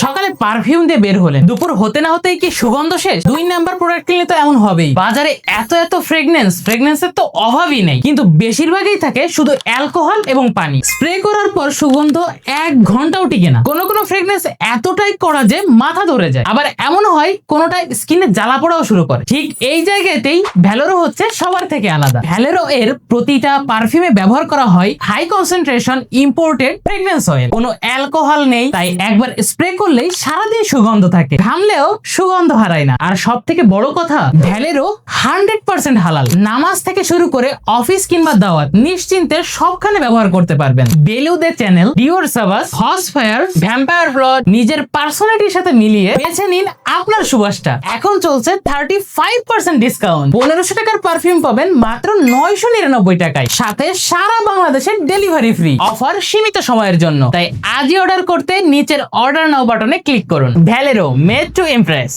সকালে পারফিউম দিয়ে বের হলেন, দুপুর হতে না হতেই কি সুগন্ধ শেষ? 2 নাম্বার প্রোডাক্ট কিনলে তো এমন হবেই। বাজারে এত ফ্রেগনেন্সের তো অভাবই নেই, কিন্তু বেশিরভাগই থাকে শুধু অ্যালকোহল এবং পানি। স্প্রে করার পর সুগন্ধ 1 ঘন্টাও টিকে না। কোনো ফ্রেগনেন্স এতটাই কড়া যে মাথা ধরে যায়, আবার এমন হয় কোনোটাই স্কিনে জ্বালা পোড়াও শুরু করে। ঠিক এই জায়গাতেই ভ্যালেরো হচ্ছে সবার থেকে আলাদা। ভ্যালেরো এর প্রতিটা পারফিউমে ব্যবহার করা হয় high concentration imported fragrance oil. কোনো অ্যালকোহল নেই, তাই একবার স্প্রে করলেই সারাদিন সুগন্ধ থাকে, ঘামলেও সুগন্ধ হারায় না। আর সব থেকে বড় কথা, ভ্যালেরো 100% হালাল। নামাজ থেকে শুরু করে অফিস কিংবা দাওয়াত নিশ্চিন্তে সবখানে ব্যবহার করতে পারবেন। বেলুদে চ্যানেল, ডিওর সাবাস, হসফায়ার, ভ্যাম্পায়ার ফ্লড নিজের পার্সোনালিটির সাথে মিলিয়ে বেছে নিন আপনার সুবাসটা। এখন চলছে 35% ডিসকাউন্ট। 1500 টাকার পারফিউম পাবেন মাত্র 999 টাকায়, সাথে সারা বাংলাদেশের ডেলিভারি ফ্রি। অফার সীমিত সময়ের জন্য, তাই আজই অর্ডার করতে নিচের অর্ডার নাও বাটনে ক্লিক করুন। ভ্যালেরো, মেড টু ইমপ্রেস।